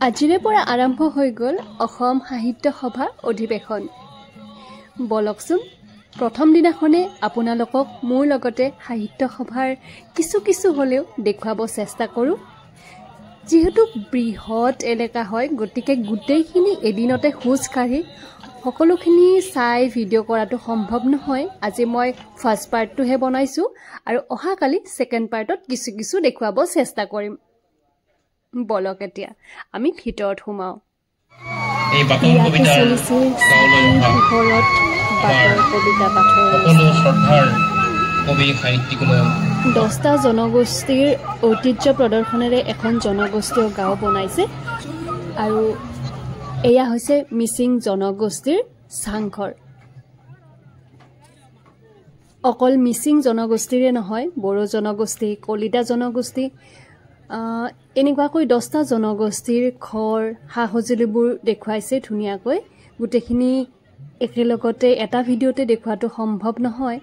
আজিৰে পৰা আৰম্ভ হৈ গ'ল অসম সাহিত্য সভাৰ অধিৱেশন। বলকচোন প্ৰথম দিনাখনে আপোনালোকক মোৰ লগতে সাহিত্য সভাৰ কিছু হ'লেও দেখুৱাব চেষ্টা কৰোঁ। যিহেতু বৃহৎ এলেকা হয়, গতিকে গোটেইখিনি এদিনতে খোজ কাঢ়ি সকলোখিনি চাই ভিডিঅ' কৰাটো সম্ভৱ নহয়। আজি মই ফাৰ্ষ্ট পাৰ্টটোহে বনাইছোঁ আৰু অহাকালি ছেকেণ্ড পাৰ্টত কিছু দেখুৱাব চেষ্টা কৰিম। বলক এতিয়া আমি ভিতৰত সোমাওঁ। ইয়াতে চলিছে ঘৰত বাটৰ কবিতা পাঠৰ 10টা জনগোষ্ঠীৰ ঐতিহ্য প্ৰদৰ্শনেৰে এখন জনগোষ্ঠীয় গাঁও বনাইছে আৰু এয়া হৈছে মিচিং জনগোষ্ঠীৰ চাংঘৰ। অকল মিচিং জনগোষ্ঠীৰে নহয়, বড়ো জনগোষ্ঠী, কলিতা জনগোষ্ঠী, এনেকুৱাকৈ 10টা জনগোষ্ঠীৰ ঘৰ সা সঁজুলিবোৰ দেখুৱাইছে ধুনীয়াকৈ। গোটেইখিনি একেলগতে এটা ভিডিঅ'তে দেখুৱাটো সম্ভৱ নহয়।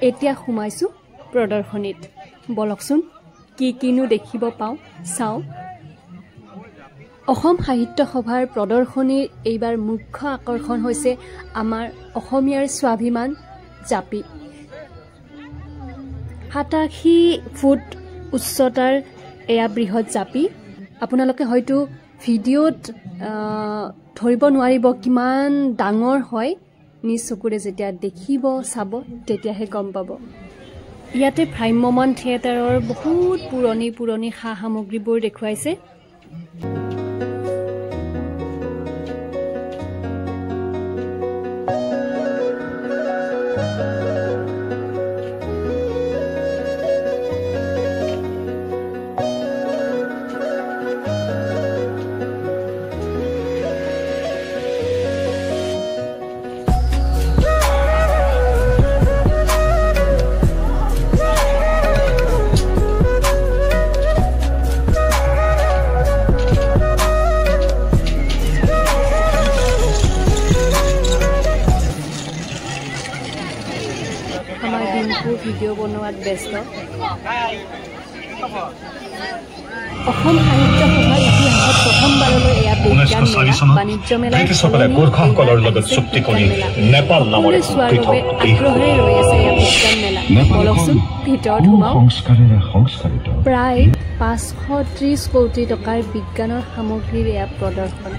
এতিয়া সোমাইছোঁ প্ৰদৰ্শনীত। বলকচোন কিনো দেখিব পাওঁ চাওঁ। অসম সাহিত্য সভাৰ প্ৰদৰ্শনীৰ এইবাৰ মুখ্য আকৰ্ষণ হৈছে আমাৰ অসমীয়াৰ স্বাভিমান জাপি। 87 ফুট উচ্চতাৰ এয়া বৃহৎ জাপি। আপোনালোকে হয়তো ভিডিঅ'ত ধৰিব নোৱাৰিব কিমান ডাঙৰ হয়। নিজ চকুৰে যেতিয়া দেখিব চাব তেতিয়াহে গম পাব। ইয়াতে ভ্ৰাম্যমান থিয়েটাৰৰ বহুত পুৰণি সা সামগ্ৰীবোৰ দেখুৱাইছে। ভিডিঅ' বনোৱাত ব্যস্ত। অসম সাহিত্য সভাৰ ইতিহাসত প্ৰথমবাৰলৈ এয়া বিজ্ঞান মেলা, বাণিজ্য মেলা, সকলোৰে চোৱাৰ বাবে আগ্ৰহেৰে ৰৈ আছে এয়া বিজ্ঞান মেলা। বলকচোন ভিতৰত সোমাওঁ। প্ৰায় 530 কোটি টকাৰ বিজ্ঞানৰ সামগ্ৰীৰ এয়া প্ৰদৰ্শন।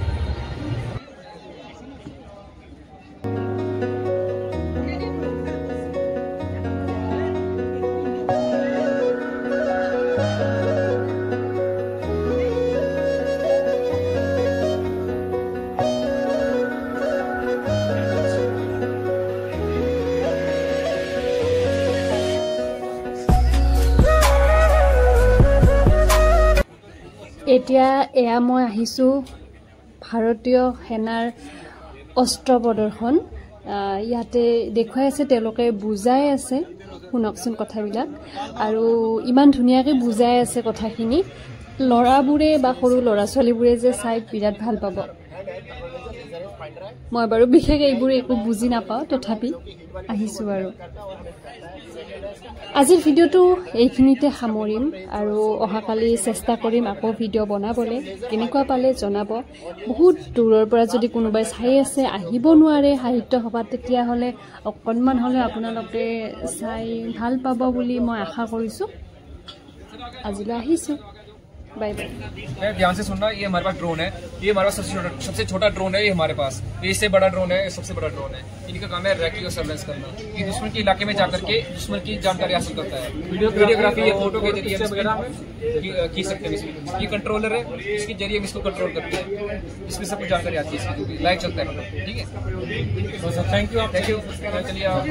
এতিয়া এয়া মই আহিছোঁ ভাৰতীয় সেনাৰ অস্ত্ৰ প্ৰদৰ্শন। ইয়াতে দেখুৱাই আছে, তেওঁলোকে বুজাই আছে, শুনকচোন কথাবিলাক। আৰু ইমান ধুনীয়াকৈ বুজাই আছে কথাখিনি, ল'ৰাবোৰে বা সৰু ল'ৰা ছোৱালীবোৰে যে চাই বিৰাট ভাল পাব। মই বাৰু বিশেষ এইবোৰ একো বুজি নাপাওঁ, তথাপি আহিছোঁ আৰু। আজিৰ ভিডিঅ'টো এইখিনিতে সামৰিম আৰু অহাকালি চেষ্টা কৰিম আকৌ ভিডিঅ' বনাবলৈ। কেনেকুৱা পালে জনাব। বহুত দূৰৰ পৰা যদি কোনোবাই চাই আছে, আহিব নোৱাৰে সাহিত্য সভাত, তেতিয়াহ'লে অকণমান হ'লে আপোনালোকে চাই ভাল পাব বুলি মই আশা কৰিছোঁ। আজিলৈ আহিছোঁ, बाय बाय। ध्यान से सुनना, ये हमारे पास ड्रोन है। ये हमारे पास सबसे छोटा ड्रोन है। ये हमारे पास इससे बड़ा ड्रोन है, सबसे बड़ा ड्रोन है। इनका काम है रेक्यू सर्वेलेंस करना। ये दुश्मन के इलाके में जाकर के दुश्मन की जानकारी हासिल करता है। वीडियोग्राफी या फोटो के जरिए खींच सकते हैं। ये कंट्रोलर है, इसके जरिए इसको कंट्रोल करते हैं। इसमें सब कुछ जानकारी आती है, इसकी लाइव चलता है। ठीक है, थैंक यू। चलिए आप